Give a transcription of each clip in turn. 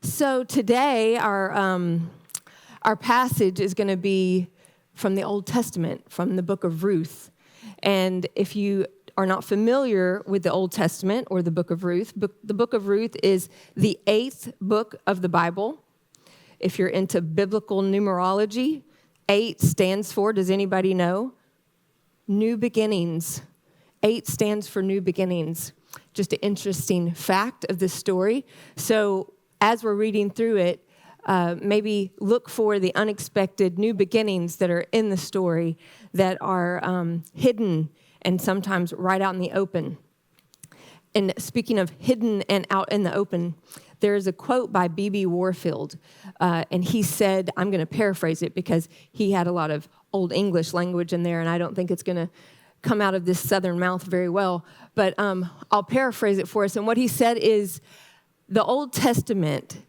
So today, our passage is going to be from the Old Testament, from the Book of Ruth. And if you are not familiar with the Old Testament or the Book of Ruth, the Book of Ruth is the 8th book of the Bible. If you're into biblical numerology, 8 stands for, does anybody know? New beginnings. 8 stands for new beginnings. Just an interesting fact of this story. So as we're reading through it, maybe look for the unexpected new beginnings that are in the story that are hidden and sometimes right out in the open. And speaking of hidden and out in the open, there is a quote by B.B. Warfield, and he said, I'm going to paraphrase it because he had a lot of Old English language in there, and I don't think it's going to come out of this southern mouth very well, but I'll paraphrase it for us. And what he said is, the Old Testament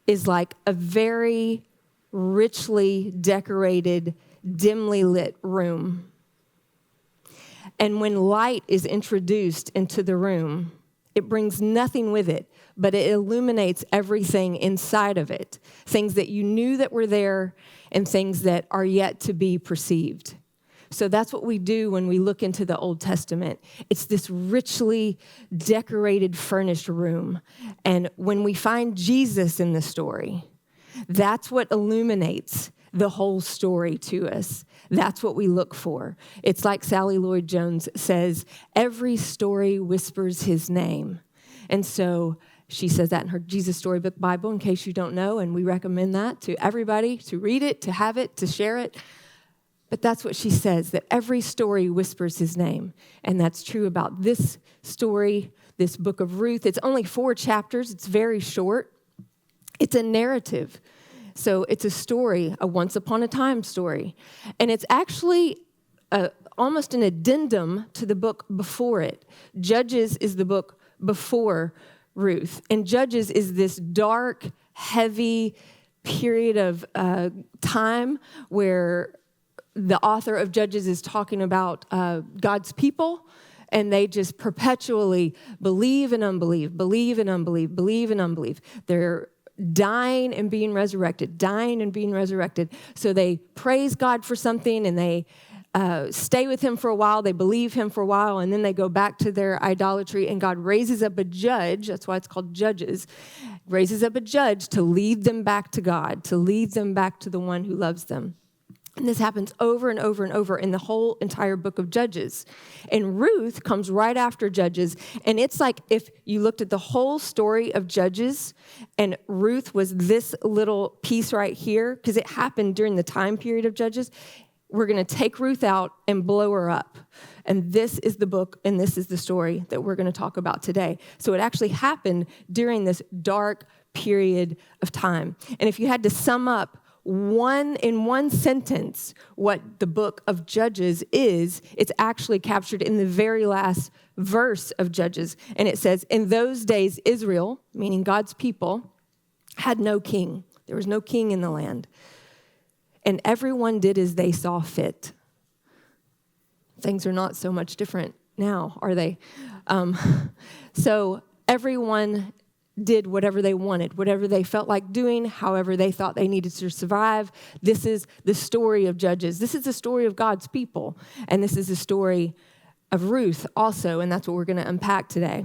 is like a very richly decorated, dimly lit room. And when light is introduced into the room, it brings nothing with it, but it illuminates everything inside of it, things that you knew that were there and things that are yet to be perceived. So that's what we do when we look into the Old Testament. It's this richly decorated, furnished room. And when we find Jesus in the story, that's what illuminates the whole story to us. That's what we look for. It's like Sally Lloyd Jones says, every story whispers his name. And so she says that in her Jesus Storybook Bible, in case you don't know, and we recommend that to everybody, to read it, to have it, to share it. But that's what she says, that every story whispers his name. And that's true about this story, this book of Ruth. It's only 4 chapters. It's very short. It's a narrative. So it's a story, a once upon a time story. And it's actually almost an addendum to the book before it. Judges is the book before Ruth. And Judges is this dark, heavy period of time where the author of Judges is talking about God's people, and they just perpetually believe and unbelieve, believe and unbelieve, believe and unbelieve. They're dying and being resurrected, dying and being resurrected. So they praise God for something, and they stay with him for a while, they believe him for a while, and then they go back to their idolatry, and God raises up a judge, that's why it's called Judges, raises up a judge to lead them back to God, to lead them back to the one who loves them. And this happens over and over and over in the whole entire book of Judges. And Ruth comes right after Judges. And it's like if you looked at the whole story of Judges and Ruth was this little piece right here, because it happened during the time period of Judges, we're going to take Ruth out and blow her up. And this is the book and this is the story that we're going to talk about today. So it actually happened during this dark period of time. And if you had to sum up in one sentence what the book of Judges is, it's actually captured in the very last verse of Judges. And it says, in those days, Israel, meaning God's people, had no king. There was no king in the land. And everyone did as they saw fit. Things are not so much different now, are they? So everyone did whatever they wanted, whatever they felt like doing, however they thought they needed to survive. This is the story of Judges. This is the story of God's people. And this is the story of Ruth also, and that's what we're going to unpack today.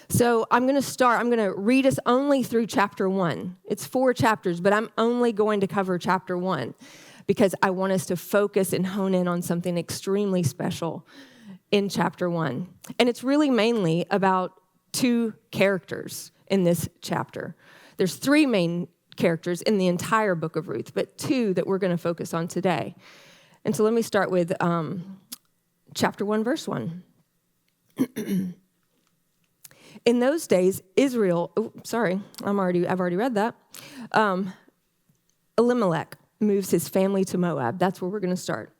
So I'm going to read us only through chapter 1. It's 4 chapters, but I'm only going to cover chapter 1 because I want us to focus and hone in on something extremely special in chapter 1. And it's really mainly about 2 characters in this chapter. There's 3 main characters in the entire book of Ruth, but 2 that we're going to focus on today. And so let me start with chapter 1, verse 1. In those days, Israel, I've already read that. Elimelech moves his family to Moab. That's where we're going to start.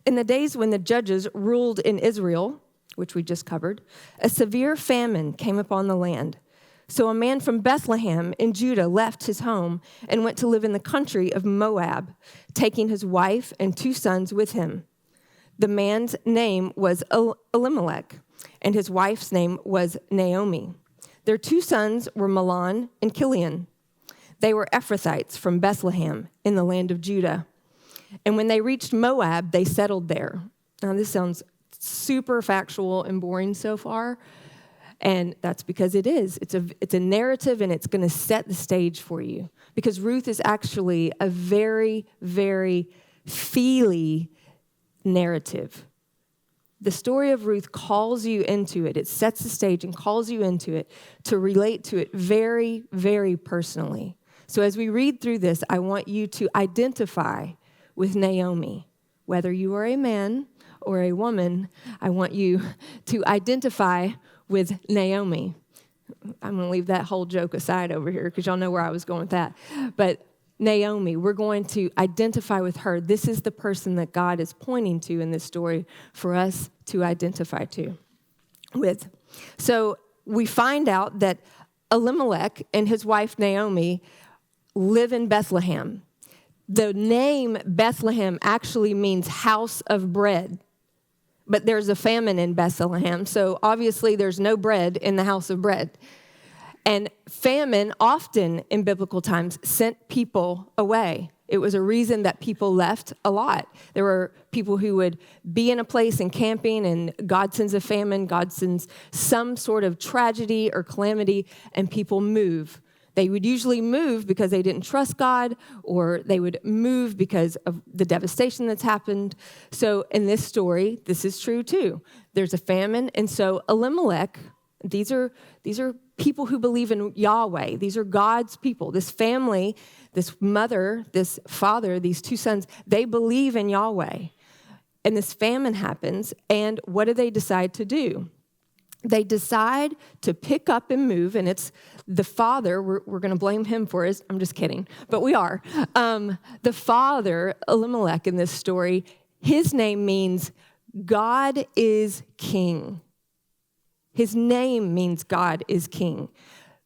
In the days when the judges ruled in Israel, which we just covered, a severe famine came upon the land. So a man from Bethlehem in Judah left his home and went to live in the country of Moab, taking his wife and 2 sons with him. The man's name was Elimelech, and his wife's name was Naomi. Their two sons were Mahlon and Chilion. They were Ephrathites from Bethlehem in the land of Judah. And when they reached Moab, they settled there. Now, this sounds super factual and boring so far, and that's because it is. It's a narrative, and it's going to set the stage for you. Because Ruth is actually a very, very feely narrative. The story of Ruth calls you into it. It sets the stage and calls you into it to relate to it very, very personally. So as we read through this, I want you to identify with Naomi. Whether you are a man or a woman, I want you to identify with Naomi. I'm going to leave that whole joke aside over here because y'all know where I was going with that. But Naomi, we're going to identify with her. This is the person that God is pointing to in this story for us to identify with. So we find out that Elimelech and his wife Naomi live in Bethlehem. The name Bethlehem actually means house of bread. But there's a famine in Bethlehem, so obviously there's no bread in the house of bread. And famine often in biblical times sent people away. It was a reason that people left a lot. There were people who would be in a place and camping, and God sends a famine, God sends some sort of tragedy or calamity, and people move. They would usually move because they didn't trust God, or they would move because of the devastation that's happened. So in this story, this is true too. There's a famine, and so Elimelech, these are people who believe in Yahweh. These are God's people. This family, this mother, this father, these two sons, they believe in Yahweh. And this famine happens, and what do they decide to do? They decide to pick up and move, and it's the father, we're going to blame him for it. I'm just kidding, but we are. The father, Elimelech, in this story, his name means God is king. His name means God is king.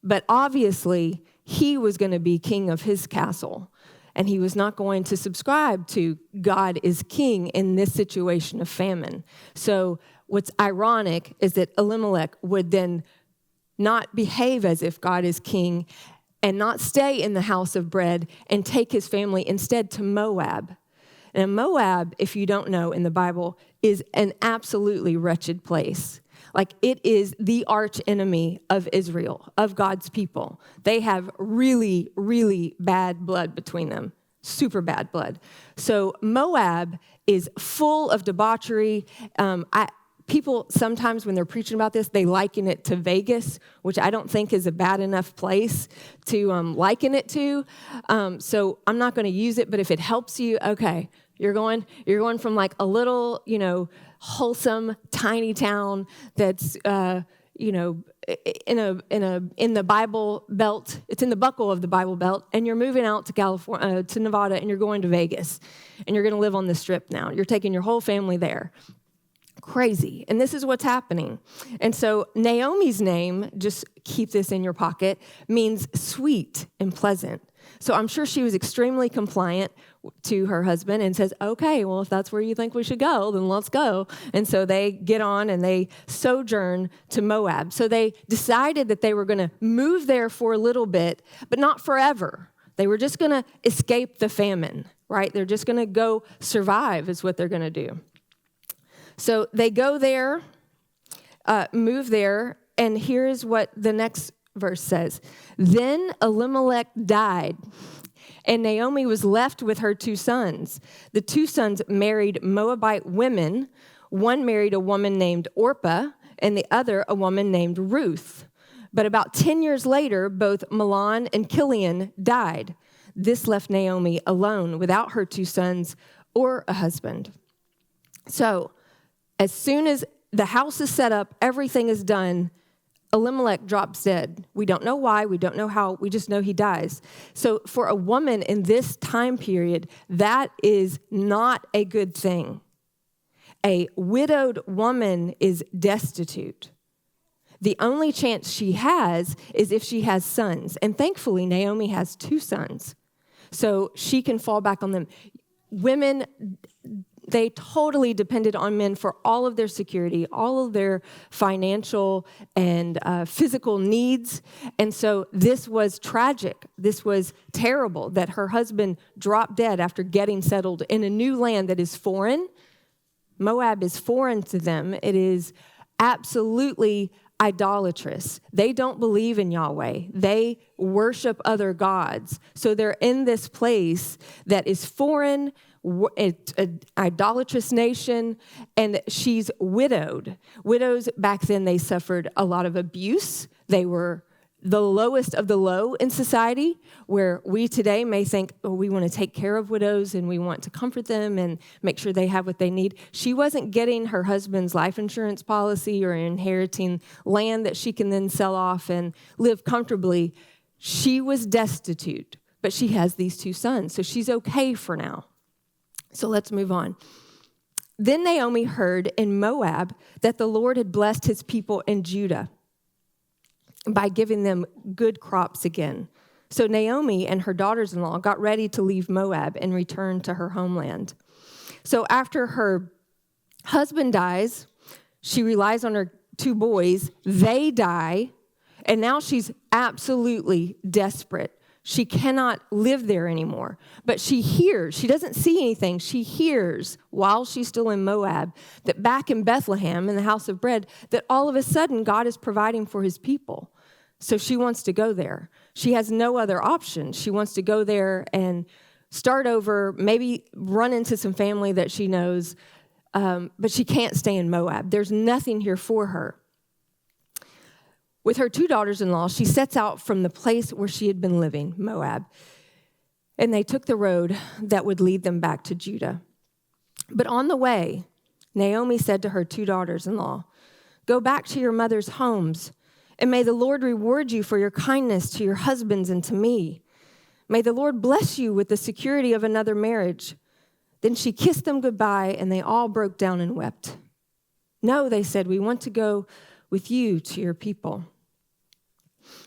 But obviously, he was going to be king of his castle, and he was not going to subscribe to God is king in this situation of famine. So what's ironic is that Elimelech would then not behave as if God is king and not stay in the house of bread and take his family instead to Moab. And Moab, if you don't know in the Bible, is an absolutely wretched place. Like, it is the arch enemy of Israel, of God's people. They have really, really bad blood between them, super bad blood. So Moab is full of debauchery. People sometimes when they're preaching about this, they liken it to Vegas, which I don't think is a bad enough place to liken it to. So I'm not going to use it, but if it helps you, okay, you're going from like a little, wholesome tiny town that's in the Bible Belt. It's in the buckle of the Bible Belt, and you're moving out to California, to Nevada, and you're going to Vegas, and you're going to live on the Strip now. You're taking your whole family there. Crazy. And this is what's happening. And so Naomi's name, just keep this in your pocket, means sweet and pleasant. So I'm sure she was extremely compliant to her husband and says, okay, well, if that's where you think we should go, then let's go. And so they get on and they sojourn to Moab. So they decided that they were going to move there for a little bit, but not forever. They were just going to escape the famine, right? They're just going to go survive is what they're going to do. So they go there, move there, and here's what the next verse says. Then Elimelech died, and Naomi was left with her two sons. The two sons married Moabite women. One married a woman named Orpah, and the other a woman named Ruth. But about 10 years later, both Mahlon and Chilion died. This left Naomi alone without her two sons or a husband. So, as soon as the house is set up, everything is done, Elimelech drops dead. We don't know why, we don't know how, we just know he dies. So for a woman in this time period, that is not a good thing. A widowed woman is destitute. The only chance she has is if she has sons. And thankfully, Naomi has two sons. So she can fall back on them. Women, They totally depended on men for all of their security, all of their financial and physical needs. And so this was tragic. This was terrible that her husband dropped dead after getting settled in a new land that is foreign. Moab is foreign to them. It is absolutely idolatrous. They don't believe in Yahweh. They worship other gods. So they're in this place that is foreign, it's an idolatrous nation, and she's widowed. Widows back then, they suffered a lot of abuse. They were the lowest of the low in society, where we today may think, oh, we want to take care of widows and we want to comfort them and make sure they have what they need. She wasn't getting her husband's life insurance policy or inheriting land that she can then sell off and live comfortably. She was destitute, but she has these two sons, so she's okay for now. So let's move on. Then Naomi heard in Moab that the Lord had blessed his people in Judah by giving them good crops again. So Naomi and her daughters-in-law got ready to leave Moab and return to her homeland. So after her husband dies, she relies on her two boys. They die, and now she's absolutely desperate. She cannot live there anymore. But she hears, she doesn't see anything. She hears while she's still in Moab that back in Bethlehem, in the house of bread, that all of a sudden God is providing for his people. So she wants to go there. She has no other option. She wants to go there and start over, maybe run into some family that she knows, but she can't stay in Moab. There's nothing here for her. With her two daughters-in-law, she sets out from the place where she had been living, Moab, and they took the road that would lead them back to Judah. But on the way, Naomi said to her two daughters-in-law, "Go back to your mother's homes, and may the Lord reward you for your kindness to your husbands and to me. May the Lord bless you with the security of another marriage." Then she kissed them goodbye, and they all broke down and wept. "No," they said, "we want to go with you to your people."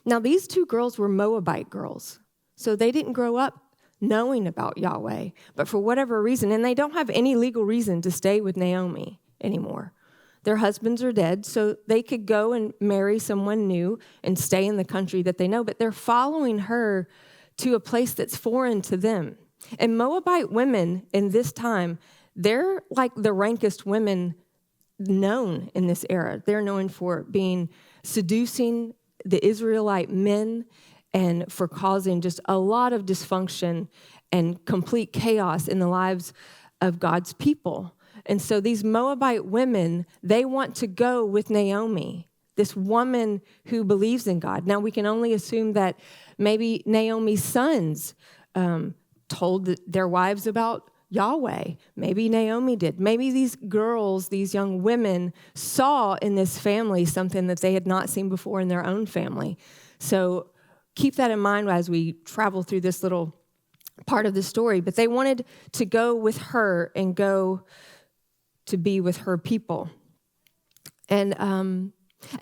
Now, these two girls were Moabite girls, so they didn't grow up knowing about Yahweh, but for whatever reason, and they don't have any legal reason to stay with Naomi anymore. Their husbands are dead, so they could go and marry someone new and stay in the country that they know, but they're following her to a place that's foreign to them. And Moabite women in this time, they're like the rankest women known in this era. They're known for being seducing the Israelite men and for causing just a lot of dysfunction and complete chaos in the lives of God's people. And so these Moabite women, they want to go with Naomi, this woman who believes in God. Now, we can only assume that maybe Naomi's sons told their wives about Yahweh. Maybe Naomi did. Maybe these girls, these young women, saw in this family something that they had not seen before in their own family. So keep that in mind as we travel through this little part of the story. But they wanted to go with her and go to be with her people. And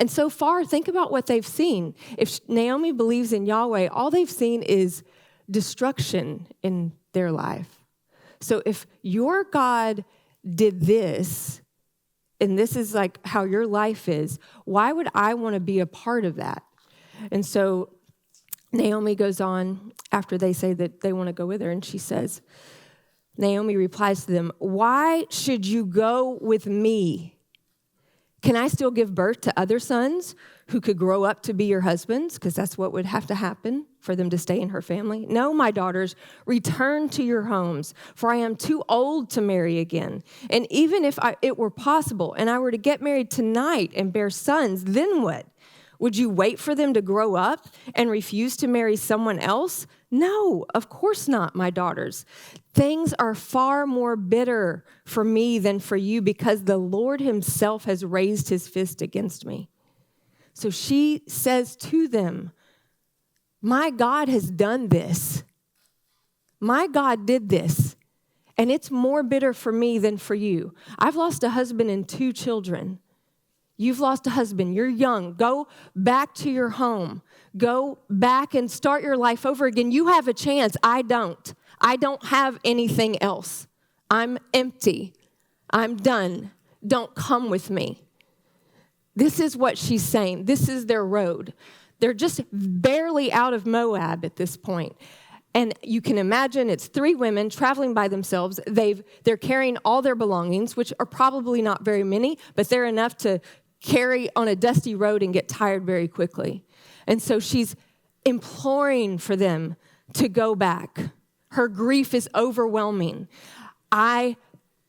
so far, think about what they've seen. If Naomi believes in Yahweh, all they've seen is destruction in their life. So if your God did this, and this is like how your life is, why would I want to be a part of that? And so Naomi goes on after they say that they want to go with her, and she says, Naomi replies to them, "Why should you go with me? Can I still give birth to other sons who could grow up to be your husbands?" Because that's what would have to happen for them to stay in her family. "No, my daughters, return to your homes, for I am too old to marry again. And even if it were possible and I were to get married tonight and bear sons, then what? Would you wait for them to grow up and refuse to marry someone else? No, of course not, my daughters. Things are far more bitter for me than for you because the Lord himself has raised his fist against me." So she says to them, my God has done this. My God did this, and it's more bitter for me than for you. I've lost a husband and 2 children. You've lost a husband. You're young. Go back to your home. Go back and start your life over again. You have a chance. I don't. I don't have anything else. I'm empty. I'm done. Don't come with me. This is what she's saying. This is their road. They're just barely out of Moab at this point. And you can imagine it's 3 women traveling by themselves. They're carrying all their belongings, which are probably not very many, but they're enough to carry on a dusty road and get tired very quickly. And so she's imploring for them to go back. Her grief is overwhelming. I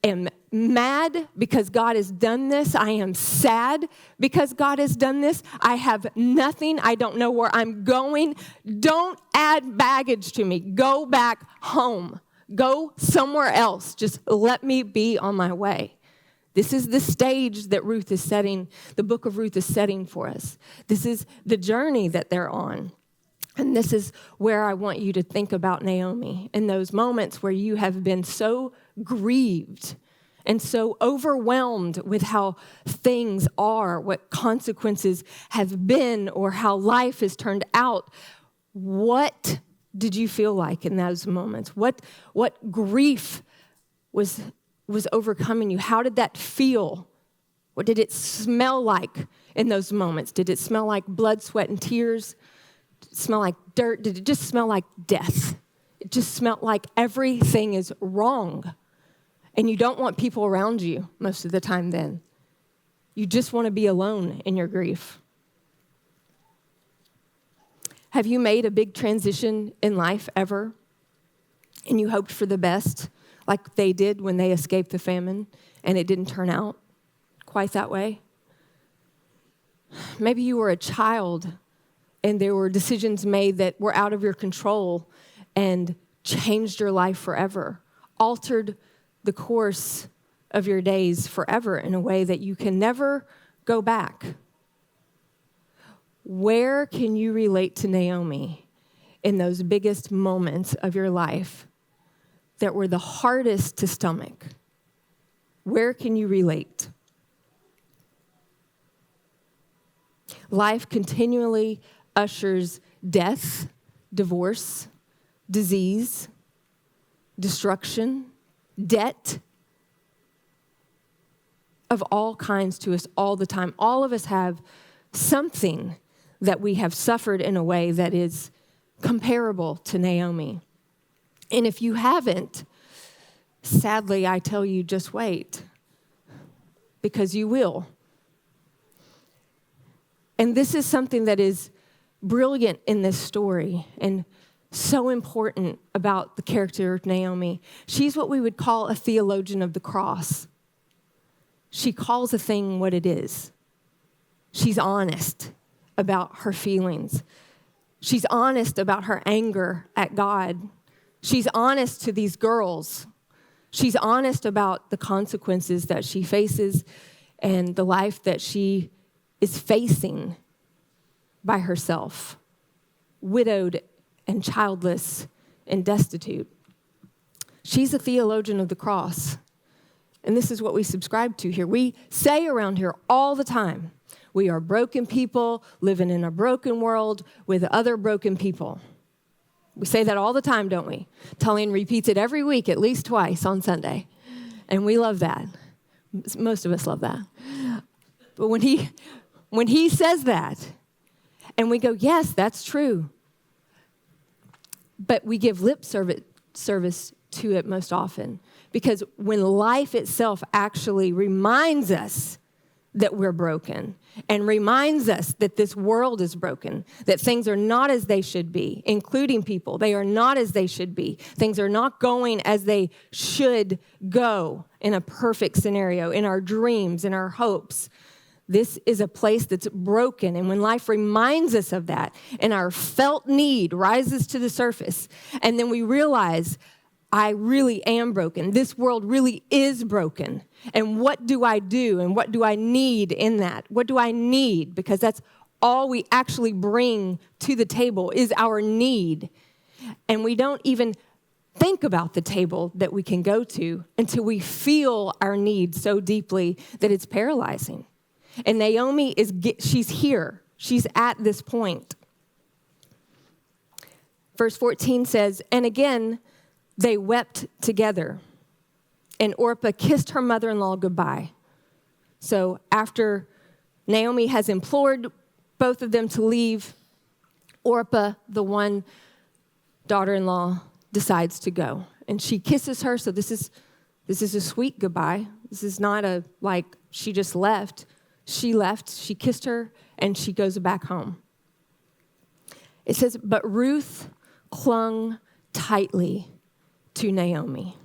am mad because God has done this. I am sad because God has done this. I have nothing. I don't know where I'm going. Don't add baggage to me. Go back home. Go somewhere else. Just let me be on my way. This is the stage that Ruth is setting, the book of Ruth is setting for us. This is the journey that they're on. And this is where I want you to think about Naomi in those moments where you have been so grieved and so overwhelmed with how things are, what consequences have been, or how life has turned out. What did you feel like in those moments? What grief was overcoming you? How did that feel? What did it smell like in those moments? Did it smell like blood, sweat, and tears? Did it smell like dirt? Did it just smell like death? It just smelled like everything is wrong. And you don't want people around you most of the time then. You just want to be alone in your grief. Have you made a big transition in life ever? And you hoped for the best, like they did when they escaped the famine, and it didn't turn out quite that way? Maybe you were a child, and there were decisions made that were out of your control and changed your life forever, altered the course of your days forever in a way that you can never go back. Where can you relate to Naomi in those biggest moments of your life that were the hardest to stomach? Where can you relate? Life continually ushers death, divorce, disease, destruction, debt of all kinds to us all the time. All of us have something that we have suffered in a way that is comparable to Naomi. And if you haven't, sadly, I tell you, just wait, because you will. And this is something that is brilliant in this story and so important about the character of Naomi. She's what we would call a theologian of the cross. She calls a thing what it is. She's honest about her feelings. She's honest about her anger at God. She's honest to these girls. She's honest about the consequences that she faces and the life that she is facing by herself, widowed and childless and destitute. She's a theologian of the cross. And this is what we subscribe to here. We say around here all the time, we are broken people living in a broken world with other broken people. We say that all the time, don't we? Tullian repeats it every week, at least twice on Sunday. And we love that. Most of us love that. But when he says that, and we go, yes, that's true. But we give lip service to it most often. Because when life itself actually reminds us that we're broken and reminds us that this world is broken, that things are not as they should be, including people. They are not as they should be. Things are not going as they should go in a perfect scenario, in our dreams, in our hopes. This is a place that's broken. And when life reminds us of that and our felt need rises to the surface, and then we realize, I really am broken. This world really is broken. And what do I do? And what do I need in that? What do I need? Because that's all we actually bring to the table is our need. And we don't even think about the table that we can go to until we feel our need so deeply that it's paralyzing. And Naomi she's here. She's at this point. Verse 14 says, and again, they wept together. and Orpah kissed her mother-in-law goodbye. So after Naomi has implored both of them to leave, Orpah, the one daughter-in-law, decides to go. And she kisses her, so this is a sweet goodbye. This is not a, like, she just left. She left, she kissed her, and she goes back home. It says, but Ruth clung tightly to Naomi.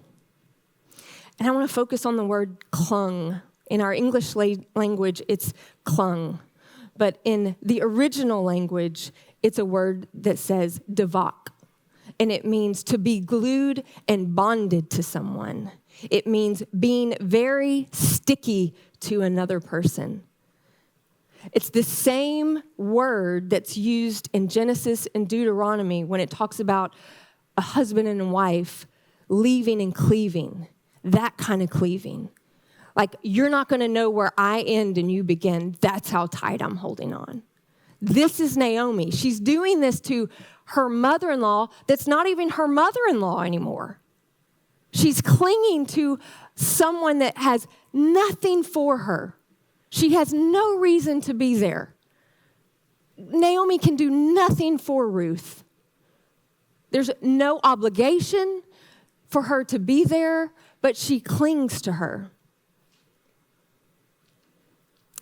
And I want to focus on the word clung. In our English language, it's clung. But in the original language, it's a word that says devak. And it means to be glued and bonded to someone. It means being very sticky to another person. It's the same word that's used in Genesis and Deuteronomy when it talks about a husband and a wife leaving and cleaving, that kind of cleaving. Like, you're not going to know where I end and you begin. That's how tight I'm holding on. This is Naomi. She's doing this to her mother-in-law that's not even her mother-in-law anymore. She's clinging to someone that has nothing for her. She has no reason to be there. Naomi can do nothing for Ruth. There's no obligation for her to be there, but she clings to her.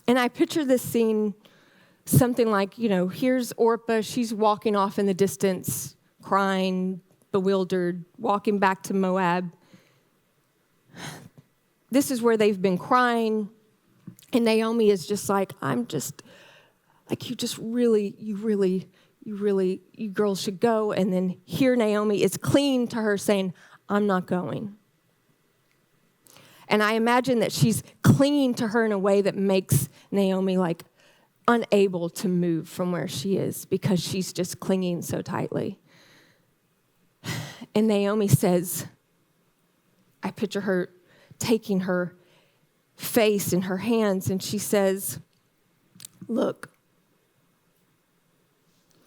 And I picture this scene something like, here's Orpah. She's walking off in the distance, crying, bewildered, walking back to Moab. This is where they've been crying. And Naomi is just like, you girls should go. And then here Naomi is clinging to her saying, I'm not going. And I imagine that she's clinging to her in a way that makes Naomi like unable to move from where she is because she's just clinging so tightly. And Naomi says, I picture her taking her face in her hands, and she says, look,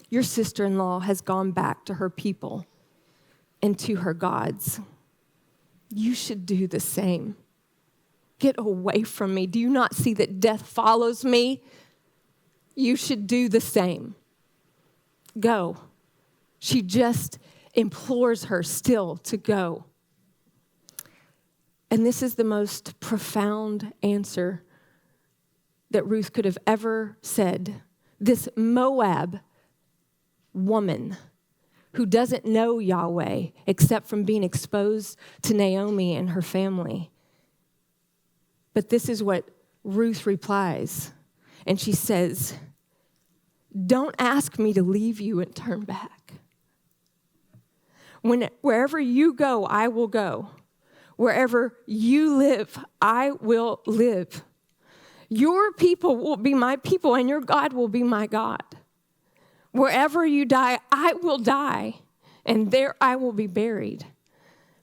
your sister-in-law has gone back to her people and to her gods. You should do the same. Get away from me. Do you not see that death follows me? You should do the same. Go. She just implores her still to go. And this is the most profound answer that Ruth could have ever said. This Moab woman who doesn't know Yahweh except from being exposed to Naomi and her family. But this is what Ruth replies. And she says, don't ask me to leave you and turn back. Wherever you go, I will go. Wherever you live, I will live. Your people will be my people, and your God will be my God. Wherever you die, I will die, and there I will be buried.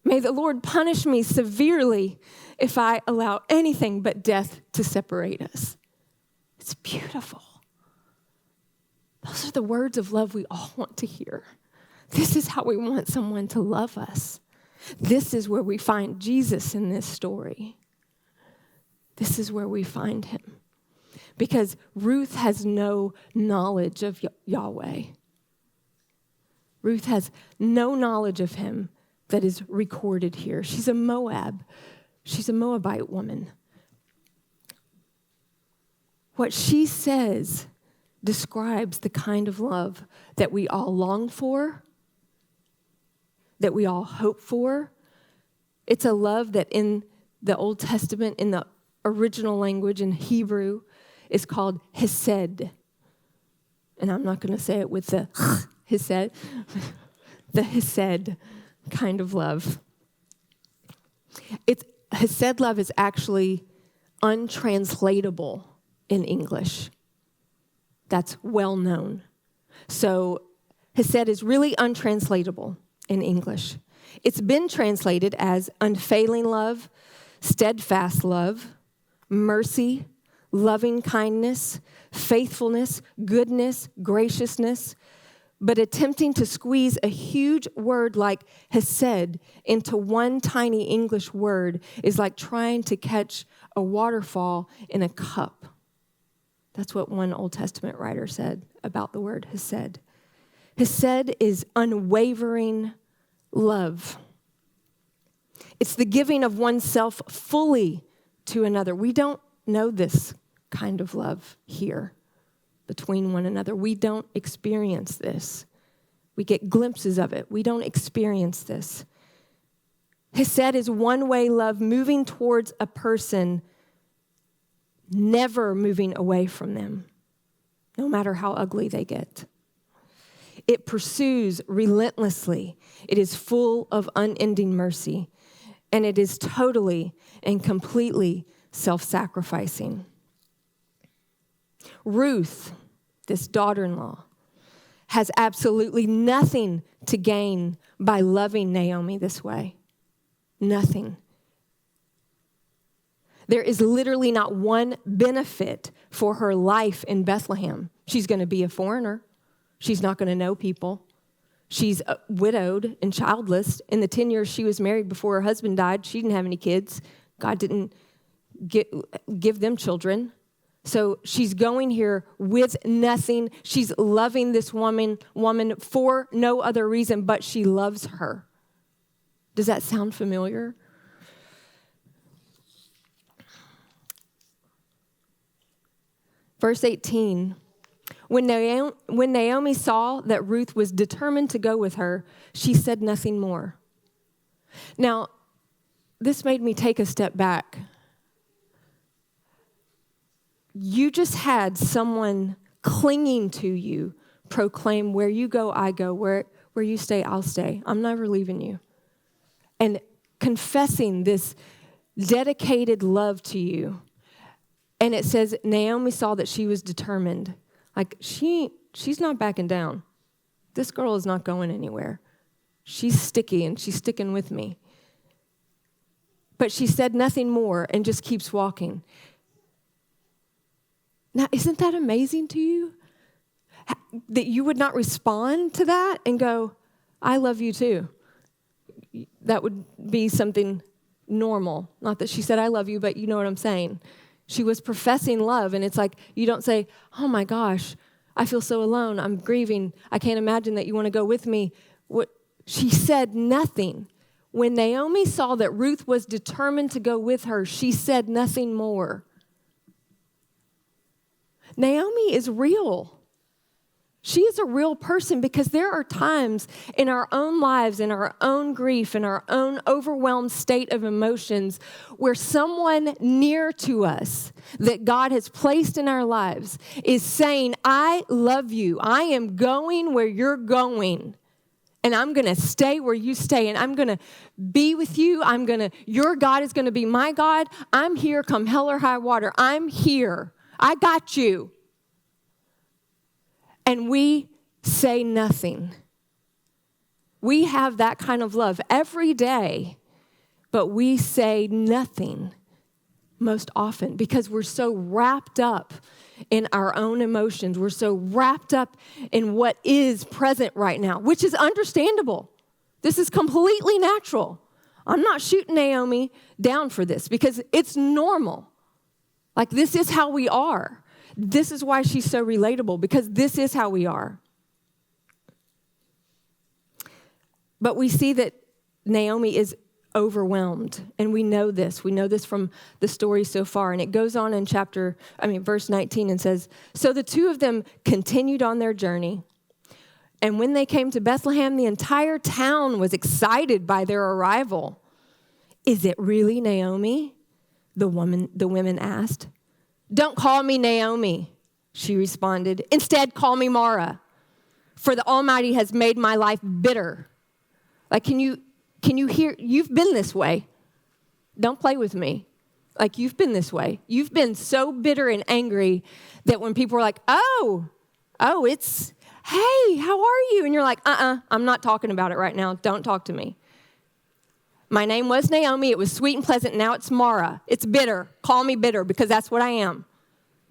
May the Lord punish me severely if I allow anything but death to separate us. It's beautiful. Those are the words of love we all want to hear. This is how we want someone to love us. This is where we find Jesus in this story. This is where we find him. Because Ruth has no knowledge of Yahweh. Ruth has no knowledge of him that is recorded here. She's a Moab. She's a Moabite woman. What she says describes the kind of love that we all long for, that we all hope for. It's a love that in the Old Testament, in the original language in Hebrew, is called hesed. And I'm not going to say it with the hesed, the hesed kind of love. Hesed love is actually untranslatable in English. That's well known. So hesed is really untranslatable in English. It's been translated as unfailing love, steadfast love, mercy, loving kindness, faithfulness, goodness, graciousness. But attempting to squeeze a huge word like hesed into one tiny English word is like trying to catch a waterfall in a cup. That's what one Old Testament writer said about the word hesed. Hesed is unwavering love. It's the giving of oneself fully to another. We don't know this kind of love here between one another. We don't experience this. We get glimpses of it. We don't experience this. Hesed is one-way love moving towards a person, never moving away from them, no matter how ugly they get. It pursues relentlessly. It is full of unending mercy, and it is totally and completely self-sacrificing. Ruth, this daughter-in-law, has absolutely nothing to gain by loving Naomi this way. Nothing. There is literally not one benefit for her life in Bethlehem. She's going to be a foreigner. She's not going to know people. She's widowed and childless. In the 10 years she was married before her husband died, she didn't have any kids. God didn't give them children. So she's going here with nothing. She's loving this woman for no other reason, but she loves her. Does that sound familiar? Verse 18, when Naomi saw that Ruth was determined to go with her, she said nothing more. Now, this made me take a step back. You just had someone clinging to you proclaim, where you go, I go. Where you stay, I'll stay. I'm never leaving you. And confessing this dedicated love to you. And it says Naomi saw that she was determined. Like she's not backing down. This girl is not going anywhere. She's sticky and she's sticking with me. But she said nothing more and just keeps walking. Now, isn't that amazing to you? That you would not respond to that and go, I love you too. That would be something normal. Not that she said, I love you, but you know what I'm saying. She was professing love, and it's like, you don't say, oh my gosh, I feel so alone. I'm grieving. I can't imagine that you want to go with me. She said nothing. When Naomi saw that Ruth was determined to go with her, she said nothing more. Naomi is real. She is a real person, because there are times in our own lives, in our own grief, in our own overwhelmed state of emotions, where someone near to us that God has placed in our lives is saying, I love you. I am going where you're going. And I'm going to stay where you stay. And I'm going to be with you. Your God is going to be my God. I'm here come hell or high water. I'm here. I got you. And we say nothing. We have that kind of love every day, but we say nothing most often because we're so wrapped up in our own emotions. We're so wrapped up in what is present right now, which is understandable. This is completely natural. I'm not shooting Naomi down for this because it's normal. Like, this is how we are. This is why she's so relatable, because this is how we are. But we see that Naomi is overwhelmed, and we know this. We know this from the story so far, and it goes on in verse 19, and says, so the two of them continued on their journey, and when they came to Bethlehem, the entire town was excited by their arrival. Is it really Naomi? The women asked. Don't call me Naomi, she responded. Instead, call me Mara, for the Almighty has made my life bitter. Like, can you hear? You've been this way. Don't play with me. Like, you've been this way. You've been so bitter and angry that when people are like, it's, hey, how are you? And you're like, I'm not talking about it right now. Don't talk to me. My name was Naomi. It was sweet and pleasant. Now it's Mara. It's bitter. Call me bitter, because that's what I am.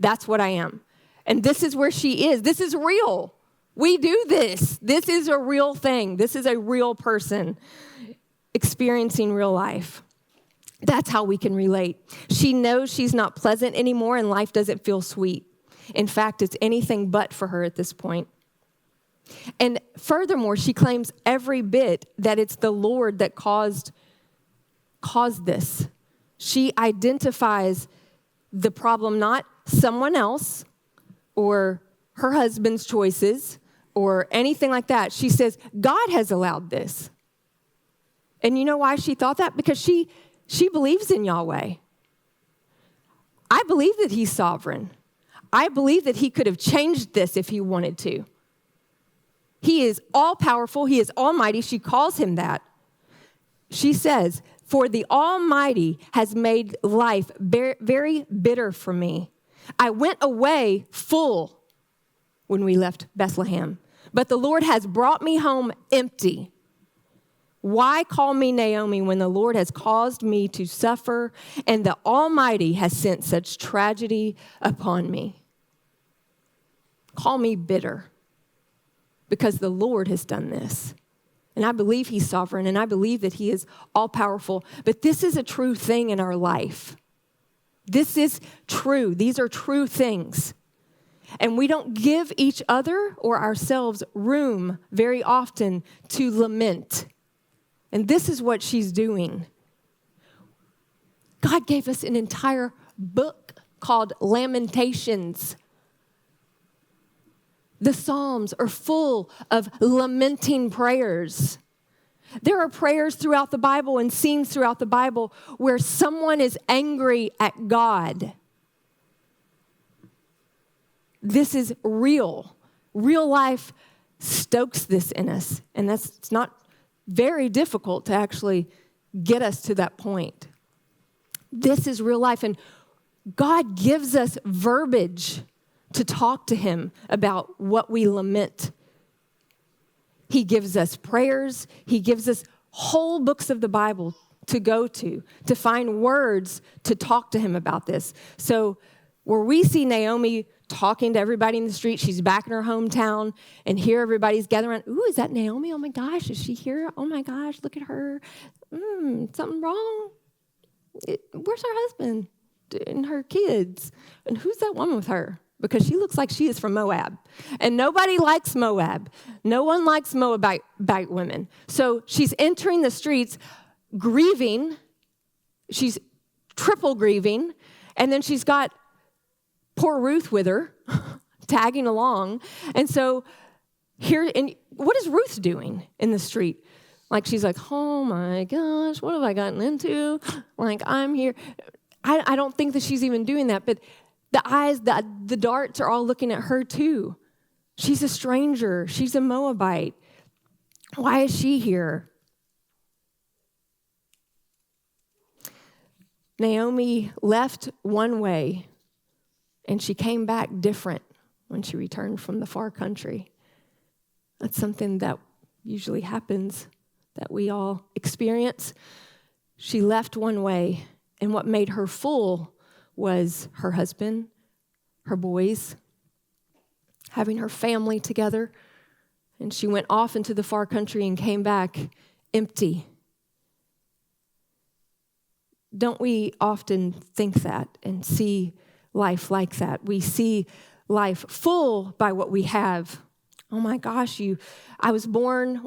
That's what I am. And this is where she is. This is real. We do this. This is a real thing. This is a real person experiencing real life. That's how we can relate. She knows she's not pleasant anymore and life doesn't feel sweet. In fact, it's anything but for her at this point. And furthermore, she claims every bit that it's the Lord that caused this. She identifies the problem, not someone else or her husband's choices or anything like that. She says, God has allowed this. And you know why she thought that? Because she believes in Yahweh. I believe that he's sovereign. I believe that he could have changed this if he wanted to. He is all-powerful. He is almighty. She calls him that. She says, for the Almighty has made life very bitter for me. I went away full when we left Bethlehem, but the Lord has brought me home empty. Why call me Naomi when the Lord has caused me to suffer and the Almighty has sent such tragedy upon me? Call me bitter because the Lord has done this. And I believe he's sovereign and I believe that he is all-powerful. But this is a true thing in our life. This is true. These are true things. And we don't give each other or ourselves room very often to lament. And this is what she's doing. God gave us an entire book called Lamentations. The Psalms are full of lamenting prayers. There are prayers throughout the Bible and scenes throughout the Bible where someone is angry at God. This is real. Real life stokes this in us. And it's not very difficult to actually get us to that point. This is real life. And God gives us verbiage to talk to him about what we lament. He gives us prayers. He gives us whole books of the Bible to go to find words to talk to him about this. So where we see Naomi talking to everybody in the street, she's back in her hometown, and here everybody's gathering around. Ooh, is that Naomi? Oh my gosh, is she here? Oh my gosh, look at her. Something wrong? Where's her husband and her kids? And who's that woman with her? Because she looks like she is from Moab. And nobody likes Moab. No one likes Moabite women. So she's entering the streets grieving. She's triple grieving. And then she's got poor Ruth with her, tagging along. And so here, and what is Ruth doing in the street? Like, she's like, oh my gosh, what have I gotten into? Like, I'm here. I don't think that she's even doing that, but the eyes, the darts are all looking at her too. She's a stranger. She's a Moabite. Why is she here? Naomi left one way, and she came back different when she returned from the far country. That's something that usually happens, that we all experience. She left one way, and what made her full was her husband, her boys, having her family together. And she went off into the far country and came back empty. Don't we often think that and see life like that? We see life full by what we have. Oh my gosh, when I was born,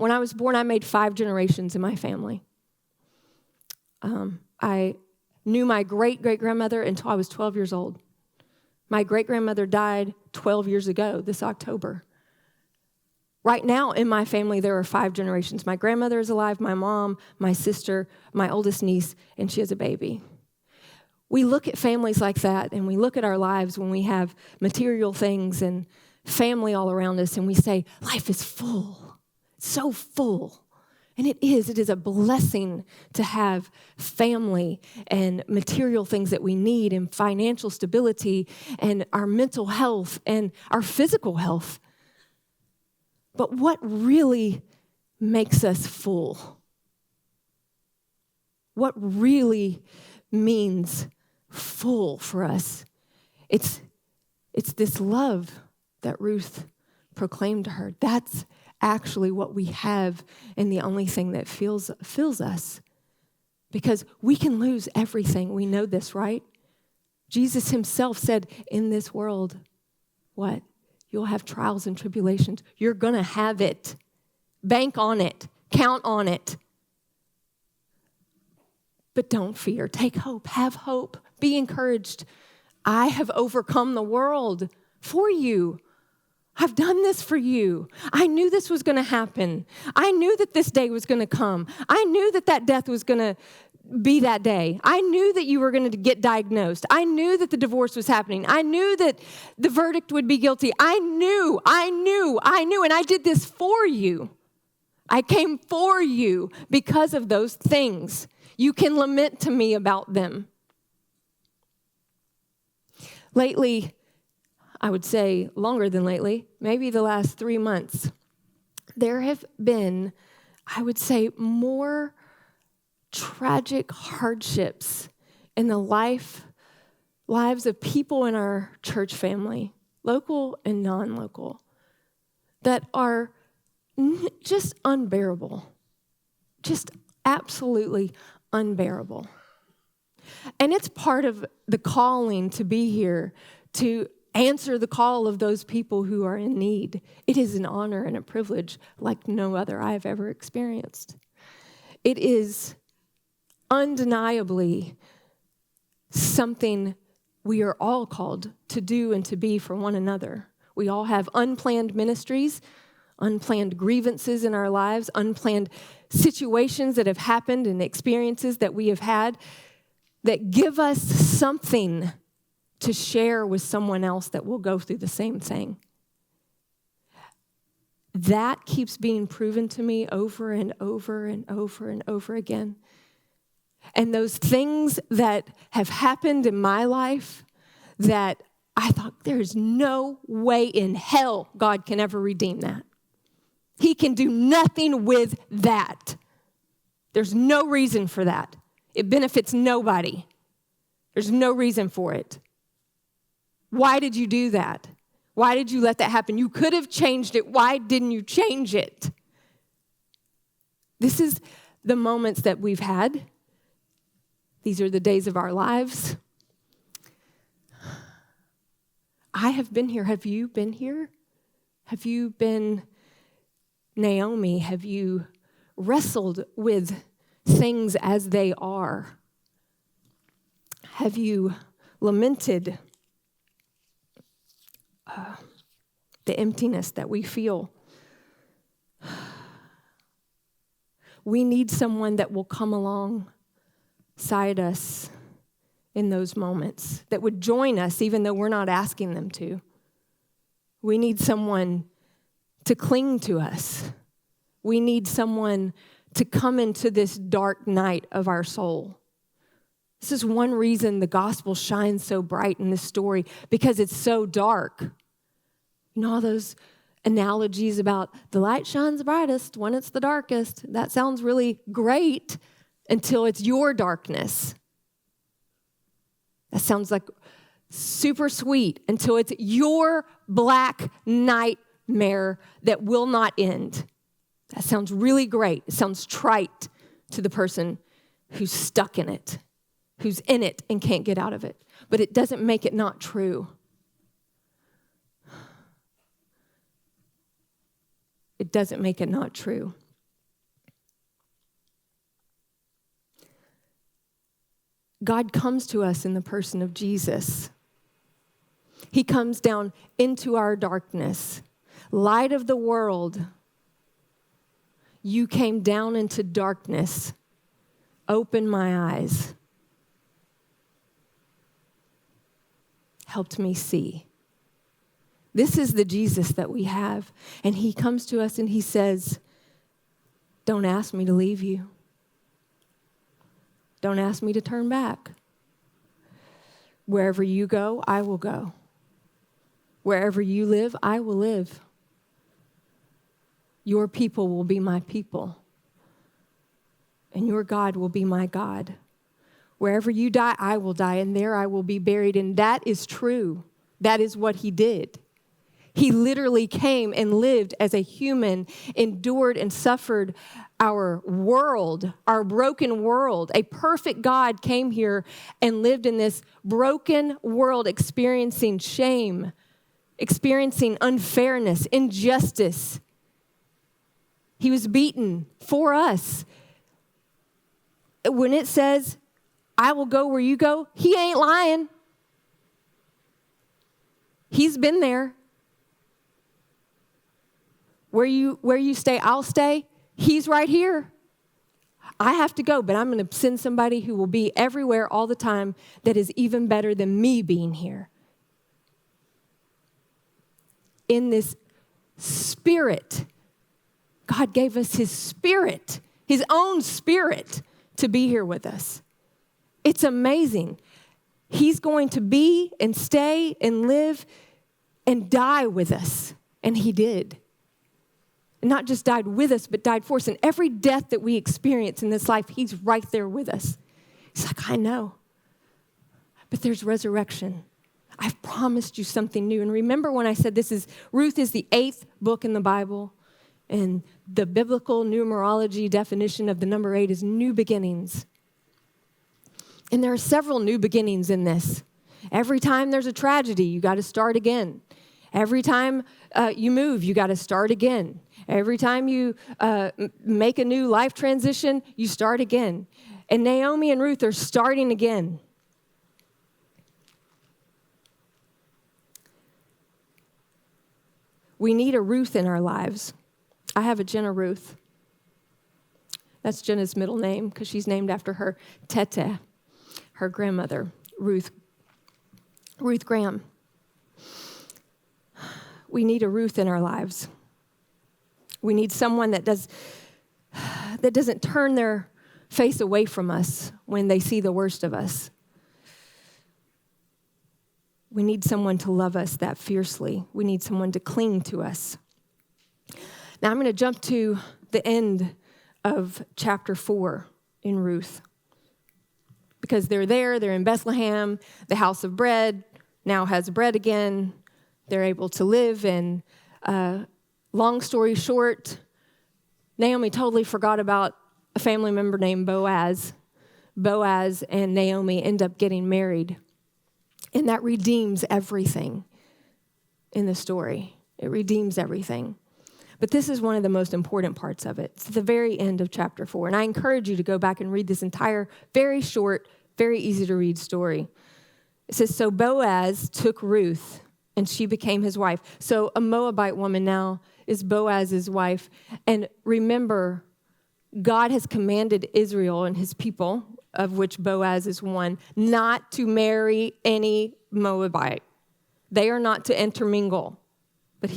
I made 5 generations in my family. I knew my great-great-grandmother until I was 12 years old. My great-grandmother died 12 years ago, this October. Right now in my family, there are 5 generations. My grandmother is alive, my mom, my sister, my oldest niece, and she has a baby. We look at families like that, and we look at our lives when we have material things and family all around us, and we say, life is full, so full. And it is a blessing to have family and material things that we need and financial stability and our mental health and our physical health. But what really makes us full? What really means full for us? It's this love that Ruth proclaim to her. That's actually what we have and the only thing that fills us. Because we can lose everything. We know this, right? Jesus himself said, in this world, what? You'll have trials and tribulations. You're going to have it. Bank on it. Count on it. But don't fear. Take hope. Have hope. Be encouraged. I have overcome the world for you. I've done this for you. I knew this was going to happen. I knew that this day was going to come. I knew that that death was going to be that day. I knew that you were going to get diagnosed. I knew that the divorce was happening. I knew that the verdict would be guilty. I knew, and I did this for you. I came for you because of those things. You can lament to me about them. Lately, I would say longer than lately, maybe the last 3 months, there have been, I would say, more tragic hardships in the lives of people in our church family, local and non-local, that are just unbearable, just absolutely unbearable. And it's part of the calling to be here, to answer the call of those people who are in need. It is an honor and a privilege like no other I have ever experienced. It is undeniably something we are all called to do and to be for one another. We all have unplanned ministries, unplanned grievances in our lives, unplanned situations that have happened and experiences that we have had that give us something to share with someone else that will go through the same thing. That keeps being proven to me over and over and over and over again. And those things that have happened in my life that I thought there's no way in hell God can ever redeem that. He can do nothing with that. There's no reason for that. It benefits nobody. There's no reason for it. Why did you do that? Why did you let that happen? You could have changed it. Why didn't you change it? This is the moments that we've had. These are the days of our lives. I have been here. Have you been here? Have you been Naomi? Have you wrestled with things as they are? Have you lamented the emptiness that we feel? We need someone that will come alongside us in those moments, that would join us even though we're not asking them to. We need someone to cling to us. We need someone to come into this dark night of our soul. This is one reason the gospel shines so bright in this story, because it's so dark. You know all those analogies about the light shines brightest when it's the darkest? That sounds really great until it's your darkness. That sounds like super sweet until it's your black nightmare that will not end. That sounds really great. It sounds trite to the person who's stuck in it, who's in it and can't get out of it. But it doesn't make it not true. It doesn't make it not true. God comes to us in the person of Jesus. He comes down into our darkness. Light of the world, you came down into darkness. Open my eyes. Helped me see. This is the Jesus that we have. And he comes to us and he says, don't ask me to leave you. Don't ask me to turn back. Wherever you go, I will go. Wherever you live, I will live. Your people will be my people. And your God will be my God. Wherever you die, I will die, and there I will be buried. And that is true. That is what he did. He literally came and lived as a human, endured and suffered our world, our broken world. A perfect God came here and lived in this broken world, experiencing shame, experiencing unfairness, injustice. He was beaten for us. When it says, I will go where you go, he ain't lying. He's been there. Where you stay, I'll stay. He's right here. I have to go, but I'm going to send somebody who will be everywhere all the time that is even better than me being here. In this spirit, God gave us his spirit, his own spirit, to be here with us. It's amazing. He's going to be and stay and live and die with us. And he did. And not just died with us, but died for us. And every death that we experience in this life, he's right there with us. He's like, I know. But there's resurrection. I've promised you something new. And remember when I said Ruth is the 8th book in the Bible, and the biblical numerology definition of the number 8 is new beginnings. And there are several new beginnings in this. Every time there's a tragedy, you got to start again. Every time you move, you got to start again. Every time you make a new life transition, you start again. And Naomi and Ruth are starting again. We need a Ruth in our lives. I have a Jenna Ruth. That's Jenna's middle name because she's named after her tete, her grandmother, Ruth Graham. We need a Ruth in our lives. We need someone that doesn't turn their face away from us when they see the worst of us. We need someone to love us that fiercely. We need someone to cling to us. Now I'm going to jump to the end of chapter 4 in Ruth. Because they're in Bethlehem, the house of bread now has bread again. They're able to live, and long story short, Naomi totally forgot about a family member named Boaz. Boaz and Naomi end up getting married, and that redeems everything in the story. It redeems everything. But this is one of the most important parts of it. It's the very end of chapter 4, and I encourage you to go back and read this entire, very short, very easy to read story. It says, so Boaz took Ruth, and she became his wife. So a Moabite woman now is Boaz's wife. And remember, God has commanded Israel and his people, of which Boaz is one, not to marry any Moabite. They are not to intermingle. But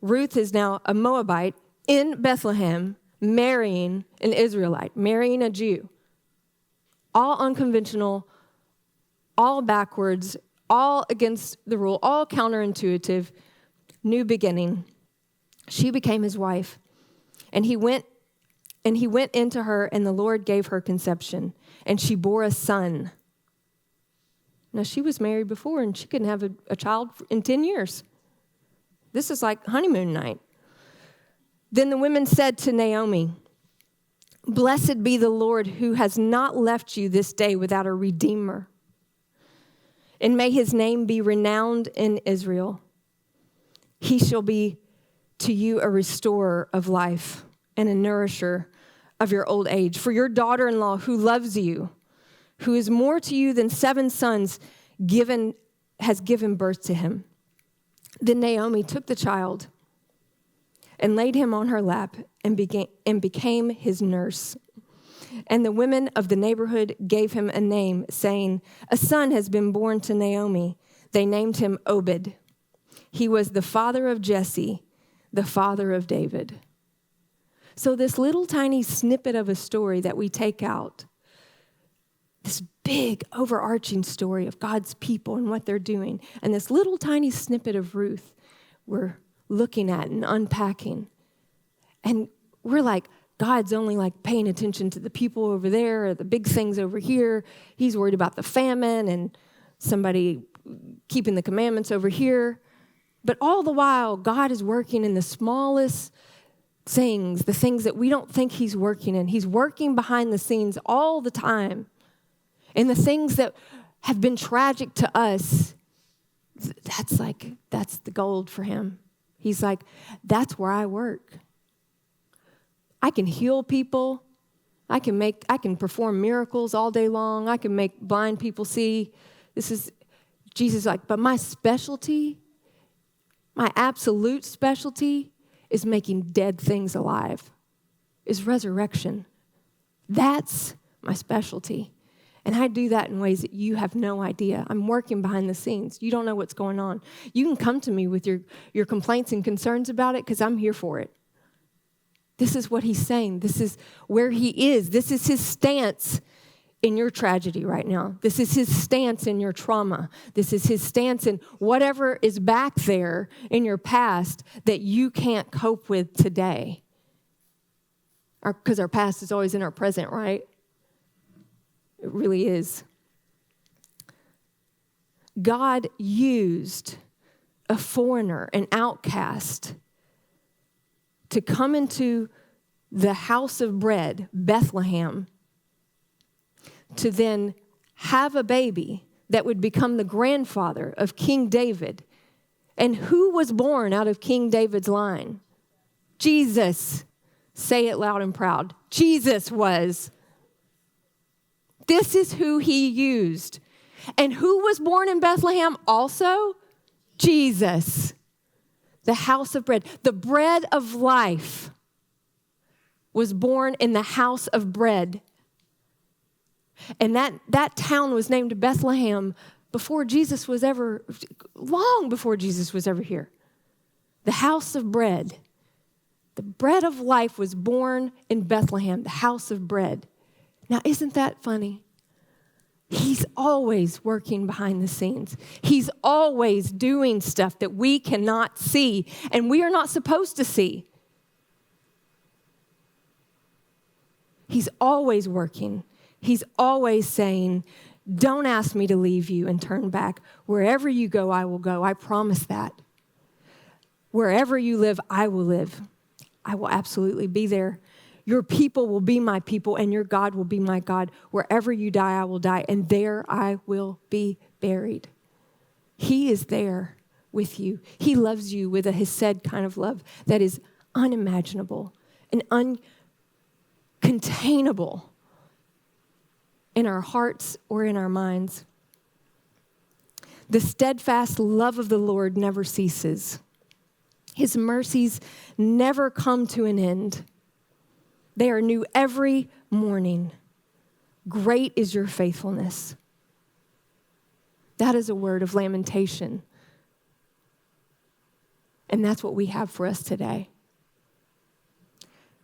Ruth is now a Moabite in Bethlehem, marrying an Israelite, marrying a Jew. All unconventional, all backwards, all against the rule, all counterintuitive, new beginning. She became his wife. And he went into her, and the Lord gave her conception, and she bore a son. Now, she was married before, and she couldn't have a child in 10 years. This is like honeymoon night. Then the women said to Naomi, blessed be the Lord who has not left you this day without a redeemer. And may his name be renowned in Israel. He shall be to you a restorer of life and a nourisher of your old age. For your daughter-in-law who loves you, who is more to you than 7 sons, has given birth to him. Then Naomi took the child and laid him on her lap and became his nurse. And the women of the neighborhood gave him a name, saying, a son has been born to Naomi. They named him Obed. He was the father of Jesse, the father of David. So this little tiny snippet of a story that we take out, this big overarching story of God's people and what they're doing, and this little tiny snippet of Ruth we're looking at and unpacking. And we're like, God's only like paying attention to the people over there or the big things over here. He's worried about the famine and somebody keeping the commandments over here. But all the while, God is working in the smallest things, the things that we don't think he's working in. He's working behind the scenes all the time. And the things that have been tragic to us, that's the gold for him. He's like, that's where I work. I can heal people. I can perform miracles all day long. I can make blind people see. Jesus is like, but my specialty, my absolute specialty is making dead things alive, is resurrection. That's my specialty. And I do that in ways that you have no idea. I'm working behind the scenes. You don't know what's going on. You can come to me with your complaints and concerns about it because I'm here for it. This is what he's saying. This is where he is. This is his stance in your tragedy right now. This is his stance in your trauma. This is his stance in whatever is back there in your past that you can't cope with today. Because our past is always in our present, right? It really is. God used a foreigner, an outcast, to come into the house of bread, Bethlehem, to then have a baby that would become the grandfather of King David. And who was born out of King David's line? Jesus. Say it loud and proud. Jesus was. This is who he used. And who was born in Bethlehem also? Jesus. The house of bread. The bread of life was born in the house of bread. And that town was named Bethlehem long before Jesus was ever here. The house of bread. The bread of life was born in Bethlehem, the house of bread. Now, isn't that funny? He's always working behind the scenes. He's always doing stuff that we cannot see, and we are not supposed to see. He's always working. He's always saying, don't ask me to leave you and turn back. Wherever you go, I will go. I promise that. Wherever you live, I will live. I will absolutely be there. Your people will be my people, and your God will be my God. Wherever you die, I will die, and there I will be buried. He is there with you. He loves you with a hesed kind of love that is unimaginable and uncontainable in our hearts or in our minds. The steadfast love of the Lord never ceases. His mercies never come to an end. They are new every morning. Great is your faithfulness. That is a word of lamentation. And that's what we have for us today.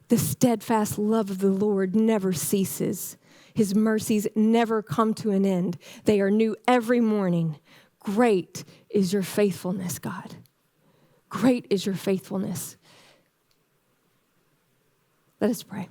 The steadfast love of the Lord never ceases. His mercies never come to an end. They are new every morning. Great is your faithfulness, God. Great is your faithfulness. Let us pray.